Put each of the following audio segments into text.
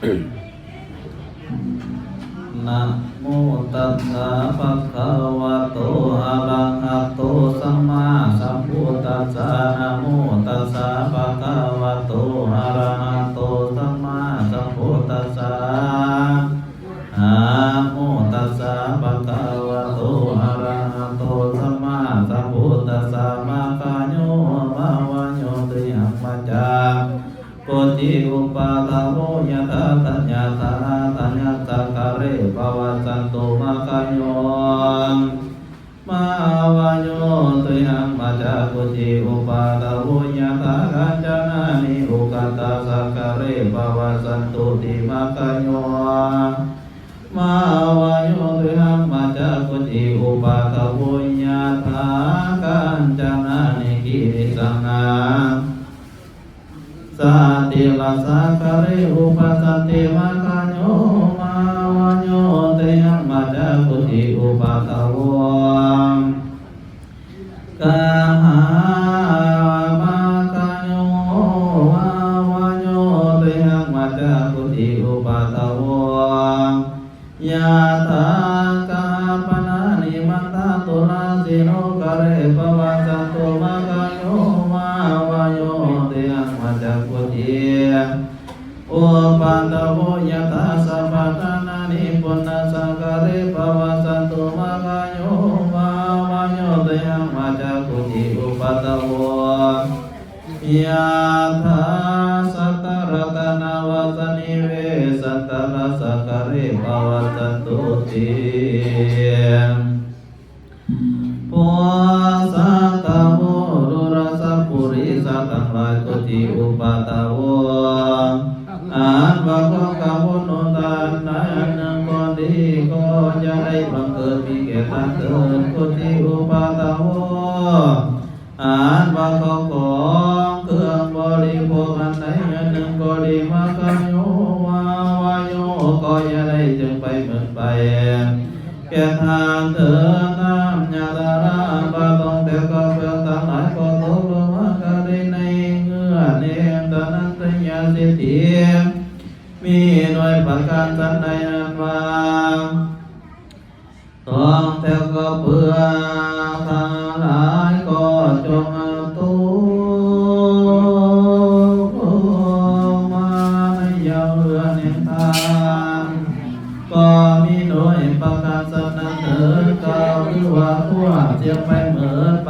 นะโมตัสสะภะคะวะโตอะระหะโตสัมมาสัมพุทธัสสะนะโมตัสสะภะคะวะโตอะระหะโตสัมมาสัมพุทธัสสะนะโมตัสสะภะคะวะโตอะระหะโตสัมมาสัมพุทธัสสะมะคะโยมะวะโยติหังมัจจาโกจิอุปาทโวยะถาตัญญาตาตัญญาสักกะเรภวสันตุมะคะโยมาวะโยติหังมัจจาโกจิอุปาทโวยะถากัญจนานิอุกัตตาสักกะเรภวสันตุติมะคะโยมาวะโยติหังมัจจาโกจิอุปาทโวยะถากัญจนานิกิริสังฆาสัตติลัสสะกะเรอุปสัตติมะคะโยมาวะโยติหังมัจจาโกจิอุปาทโวกะหามะคะโยมาวะโยติหังมัจจาโกจิอุปาทโวยะถากะปนะนิมันตตุลาสิโนกะเรภวสันตุมะคะโยมาวะโยติหังมัจจาโกจิอุปาทโวยะถาสัพพะทานานิปุณณสังกะเรภวสันตุมะคะโยมาวะโยติหังมัจจาโกจิอุปาทโวยะถาสัตตรตนาวสนิเวสัตตลัสสะกะเรภวสันตุติปัวสัตตโวรุรสปุริสัตตังหลายโกจิอุปาทโวอันว่าก็กะวุนุตานใดอันหนึ่งก็ดีก็จะได้บังเกิดมีแก่ท่านเถิดโกจิอุปาทโวอันว่าก็ของเครื่องบริโภคอันใดอันหนึ่งก็ดีมาคะโยวาวาโยก็จะได้จึงไปเหมือนไปแก่ทานเถิดน้ำยาตาราบาตองแต่ก็เพื่อทั้งหลายก็ตกลงมากะได้ในเงื่อเนมตนันตยาสิทธิมีหน่วยประการสันใดอันว่าต้องแต่ก็เพื่อทั้งหลายก็จงตุมาในยามเรือเนียงทางก็มีหน่วยประการสันนั้นเถิดก็คือว่าทั่วเสียไปเหมือนไป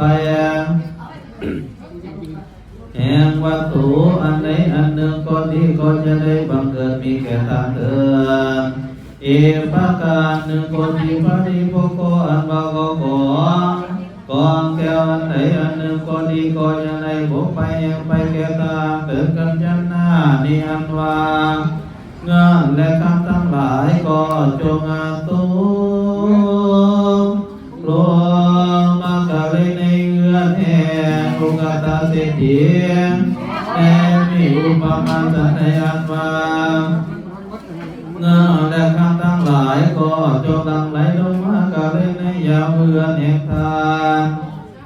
แห่งวัตถุอันใดอันหนึ่งก็ดีก็จะได้บังเกิดมีแก่ท่านเถิดอีกประการหนึ่งก็ดีพระดีพระโกอันบาก็กองแก้วอันใดอันหนึ่งก็ดีก็จะได้บกไปแห่งไปแก่ท่านเถิดกันยันหน้านิอันว่าเงินและคำทั้งหลายก็จงตุรวมมากะเลยในเงื่อนแห่งอุกตาเศรษฐีและมีอุปมาสันในอันว่าเงินและคำทั้งหลายก็จงดังไหลลงมากะเลยในยามเงื่อนแห่งทาน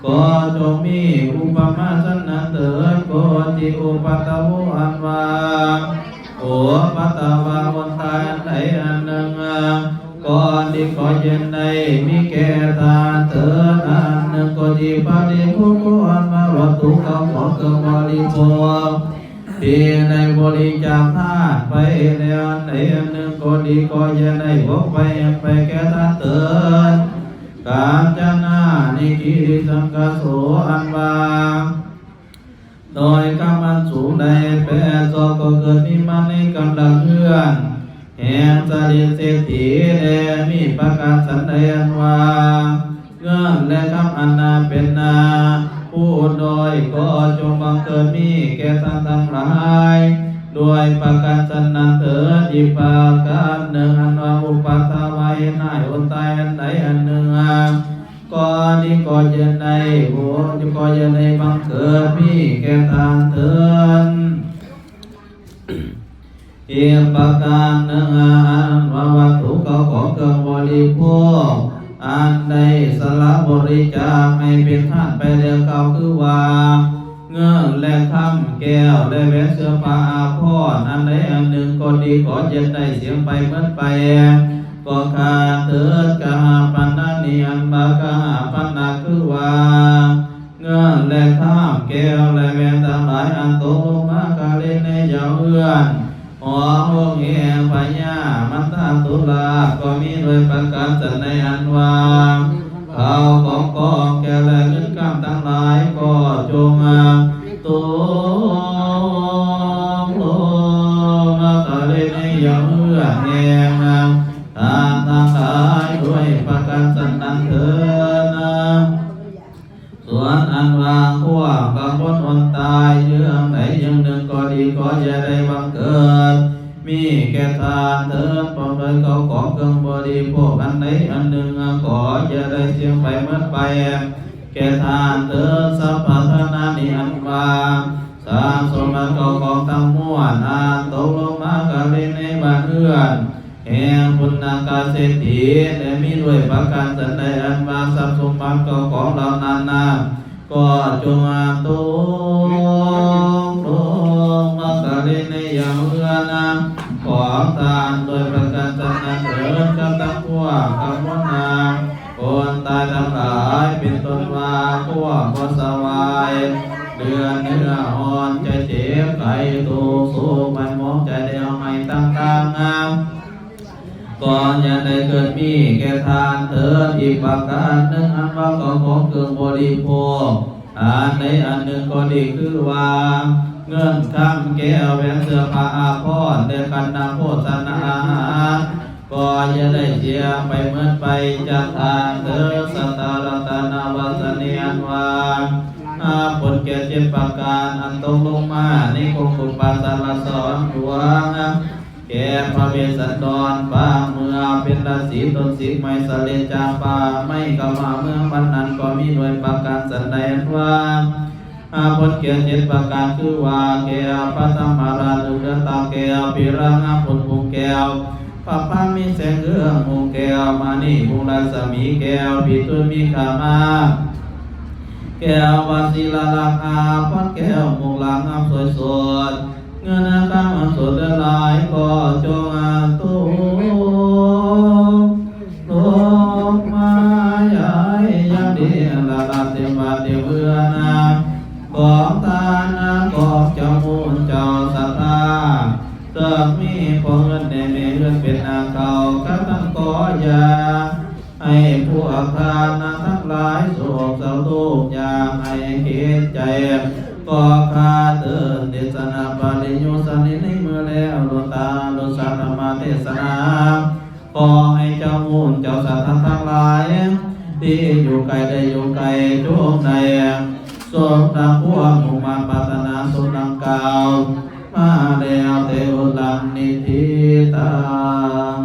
ก็จงมีอุปมาสันนั้นเถิดก็จิอุปาทโวอันว่าโอปัตตวาวันตายอันใดอันหนึ่งก่อนที่ก่อเย็นในมีแก่ทานเถิดอันหนึ่งก็ดีปาริภุกุอันมาวัตถุเขาของเครื่องบริโภคที่ในบริจาคทานไปแล้วอันใดอันหนึ่งก็ดีก็เย็นในพกไปแก่ทานเถิดกาญจนานิกิริสังกโสอันว่าโดยกำมันสูงใดแปรโซก็เกิดมีมาในกำลังเอื้อนแห่งสริเศรษฐีและมีประกาศสันใดอันว่าเงื่อนและคำอันนาเป็นนาผู้โดยก็จงบังเกิดมีแก่ท่านทั้งหลายด้วยประกาศสันนั้นเถิดอีกประการหนึ่งอันว่าอุปัฏฐวายนายอุตายอันใดอันหนึ่งก็ดีก็เย็นในหัวจะก็เย็นในบังเกิดมีแก่ทานเถิดอีกประการหนึ่งอันว่าวัตถุเขาของเครื่องบริโภคอันใดสละบริจาคให้เป็นทานไปเดียวเขาคือว่าเงินและคำแก้วและแหวนเสื้อผ้าอาภรณ์อันใดอันหนึ่งก็ ก็ดีขอเย็นได้เสียงไปเหมือนไปก็ขาเถิดกหาปันนานิอันบากหาปันนาคือว่าเงื่อนและข้ามแก้วและแม่ทั้งหลายอันโตมากาเลในยาวเอื้อนหัวห้องเอพญามันตาตุลาก็มีโดยประการสันในอันว่าเขาของกองแก่และเงินกำทั้งหลายก็จงตุโลมากาเลในยาวเอื้อนแห่งทางหลายด้วยประการสันนั้นเถิดส่วนอันวางพวกกังวลอนตายเรื่องไหนอย่างหนึ่งก็ดีก็อย่าได้บังเกิดมีแก่ทานเถิดพร้อมโดยเขาของเครื่องบริโภคอันใดอันหนึ่งก็อย่าได้เสียงไปเมื่อไปแก่ทานเถิดสัพพะทานานิอันวาสาสมเขาของทั้งมวลอันตกลงมากะเล่นในบ้านเอื้อนแห่งปุณณกาเศรษฐีและมีด้วยประการสันใดอันว่าทรัพย์สมบัติของเหล่านั้นก็จงตุลงมากะเล่นในอย่างเอื้อนขอทานโดยประการสันนั้นเถิดกับทั้งพวกกัมมนาคนตายทั้งหลายเป็นต้นว่าพวกก็สวายเดือนเนื้ออ่อนใจเจ็บไข้ตูสูงมันมองใจเดียวไม่ต่างก่อนอย่าได้เกิดมีแก่ทานเถิดอีกประการหนึ่งอันว่าของเครื่องบริโภคอันใดอันหนึ่งก็ดีคือว่าเงินคำแก้วแหวนเสื้อผ้าอาภรณ์เดกันนาโภชนาอาหารก็อย่าได้เสียไปเหมือนไปจากทานเถิดสัตตารตนาวัสเนียนวาผลแก่เจ็ดประการอันตกลงมาในคงปุปาสารสอนหลวงแก่พระเวสสันดรป่าเมื่อเป็นราศีต้นสิกไม่สะเลจาป่าไม่กำมาเมื่อวันนั้นก็มีด้วยประการสันใดว่าผลแก่เจ็ดประการคือว่าแก่พระธรรมราชเดือตาแก้วปิรังผลภูแก้วพระพามีแสงเอื้องภูแก้วมานีภูราศมีแก้วปิตุมีขามาแก้ววาสีลาลาภาพัดแก้วมุกลางสวยสดเงินข้ามสดหลายก็จงตุโลกมาใหญ่ยังดีละลาเทวาเทวนาบอกตานาบอกเจ้ามูลเจ้าสัทธาเติมมีพอเงินในเงินเป็นนาเขาข้าตั้งก่อยาให้พวกทานทั้งหลายโศกเศร้าทุกอย่างให้คิดใจก็ขาเตือนเทศนาปาริโยสันนิในเมื่อแล้วโลตาโลสาธรรมเทศนาขอให้เจ้ามูลเจ้าสัตว์ทั้งหลายที่อยู่ไกลได้อยู่ไกลจงในสมดังพวกมุมาปรารถนาสมดังกล่าวมาแล้วเทวลังนิธิตัง